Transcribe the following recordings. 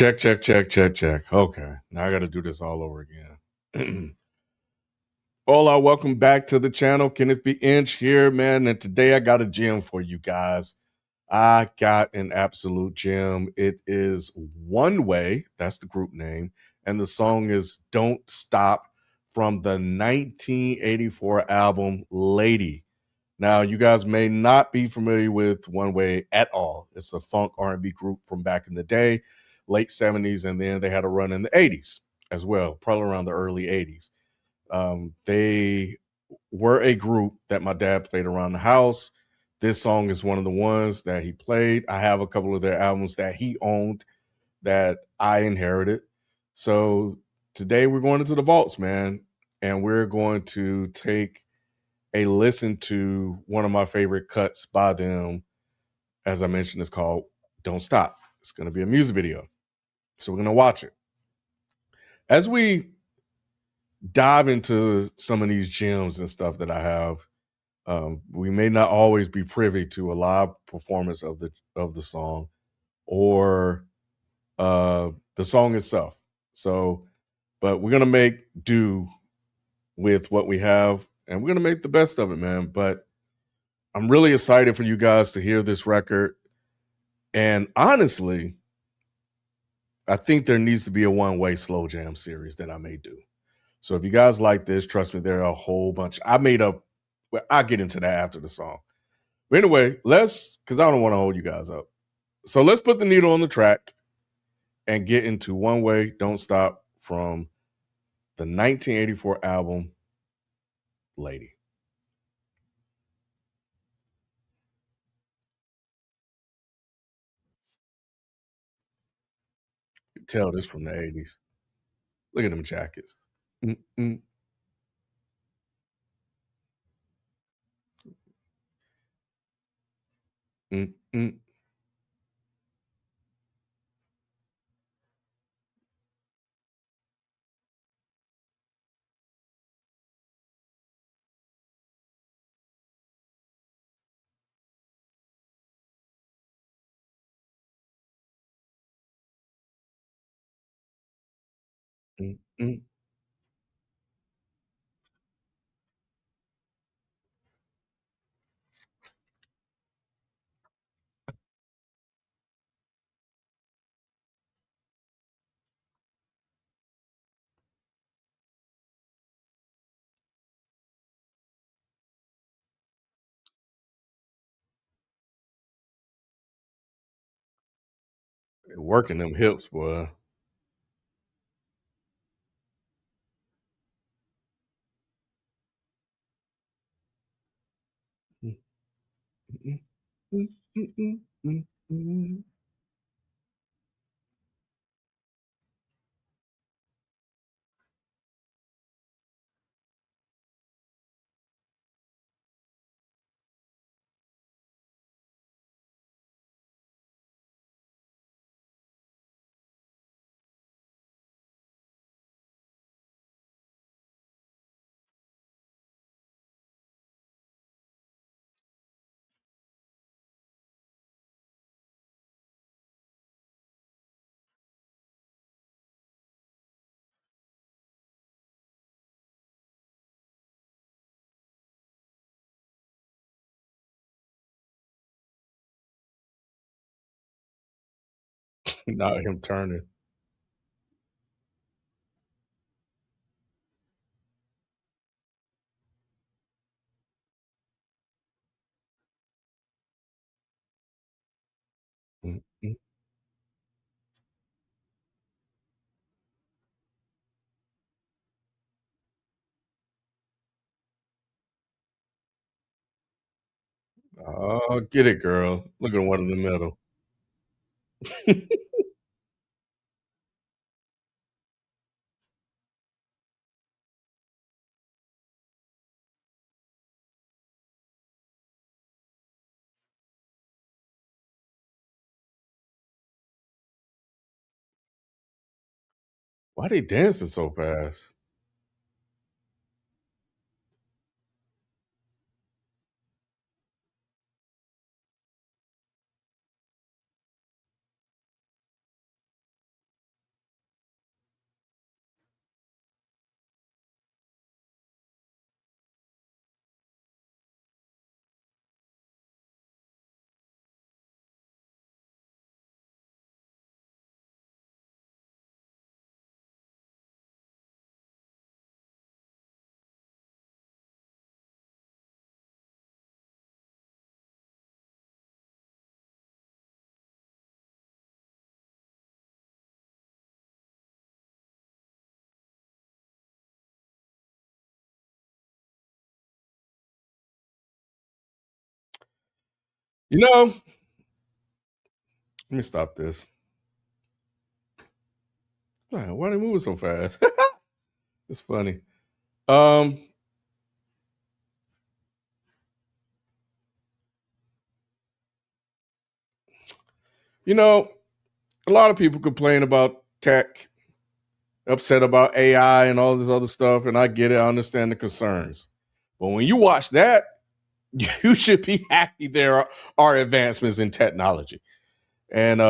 Check, check, check, check, check. Okay, now I got to do this all over again. Hola, welcome back to the channel. Kenneth B. Inch here, man. And today I got a gem for you guys. I got an absolute gem. It is One Way, that's the group name. And the song is Don't Stop from the 1984 album Lady. Now, you guys may not be familiar with One Way at all. It's a funk R&B group from back in the day, late 70s, and then they had a run in the 80s as well, probably around the early 80s. They were a group that my dad played around the house. This song is one of the ones that he played. I have a couple of their albums that he owned that I inherited. So today we're going into the vaults, man, and we're going to take a listen to one of my favorite cuts by them. As I mentioned, it's called Don't Stop. It's going to be a music video. So we're going to watch it. As we dive into some of these gems and stuff that I have, we may not always be privy to a live performance of the song or the song itself. So, but we're gonna make do with what we have, and we're gonna make the best of it, man. But I'm really excited for you guys to hear this record. And honestly, I think there needs to be a one-way slow jam series that I may do. So if you guys like this, trust me, there are a whole bunch. I made up. Well, I'll get into that after the song. But anyway, because I don't want to hold you guys up. So let's put the needle on the track and get into One Way, Don't Stop from the 1984 album Lady. You can tell this from the 80s. Look at them jackets. Mm, mm, mm, mm, mm, mm. Working them hips, boy. Mm, mm, mm, mm, mm, mm, mm. Not him turning. Mm, mm. Oh, get it, girl. Look at one in the middle. Why they dancing so fast? You know, let me stop this. Man, why are they moving so fast? It's funny. Um, you know, a lot of people complain about tech, upset about AI and all this other stuff, and I get it. I understand the concerns. But when you watch that, you should be happy there are advancements in technology. And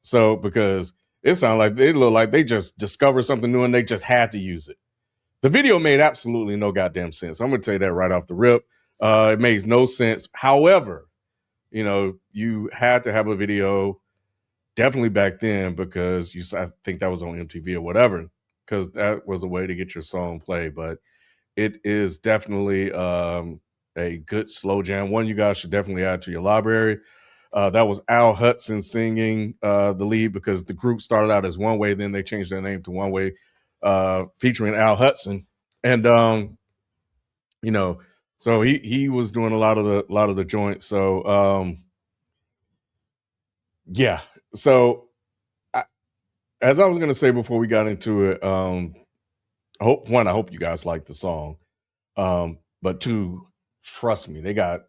so because it sounded like they look like they just discovered something new and they just had to use it. The video made absolutely no goddamn sense. I'm gonna tell you that right off the rip. It makes no sense. However, you had to have a video definitely back then because I think that was on MTV or whatever, because that was a way to get your song played. But it is definitely a good slow jam. One you guys should definitely add to your library. That was Al Hudson singing the lead because the group started out as One Way, then they changed their name to One Way, featuring Al Hudson. And you know, so he was doing a lot of the joints. So yeah. So I, as I was gonna say before we got into it, I hope you guys like the song. But two, trust me, they got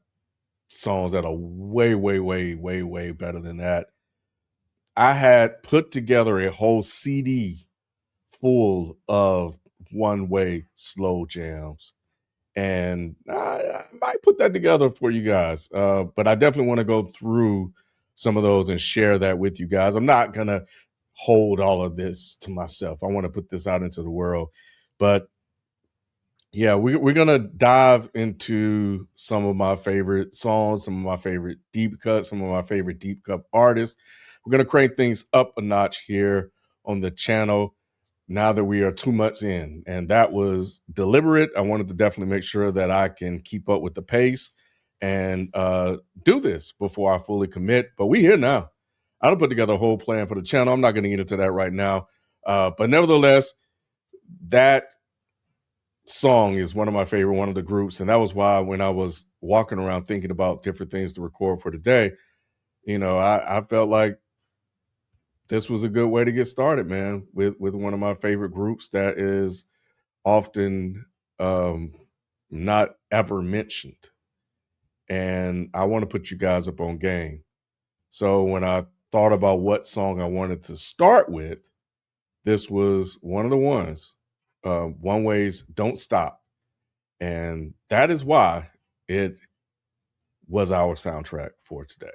songs that are way, way, way, way, way better than that. I had put together a whole CD full of one way slow jams. And I might put that together for you guys. But I definitely want to go through some of those and share that with you guys. I'm not going to hold all of this to myself. I want to put this out into the world. But yeah, we're going to dive into some of my favorite songs, some of my favorite deep cuts, some of my favorite deep cut artists. We're going to crank things up a notch here on the channel now that we are 2 months in. And that was deliberate. I wanted to definitely make sure that I can keep up with the pace and do this before I fully commit. But we here now. I don't put together a whole plan for the channel. I'm not going to get into that right now. But nevertheless, that song is one of my favorite, one of the groups. And that was why when I was walking around thinking about different things to record for today, I felt like this was a good way to get started, man, with one of my favorite groups that is often um, not ever mentioned. And I want to put you guys up on game. So when I thought about what song I wanted to start with, this was one of the ones. One Way's Don't Stop. And that is why it was our soundtrack for today.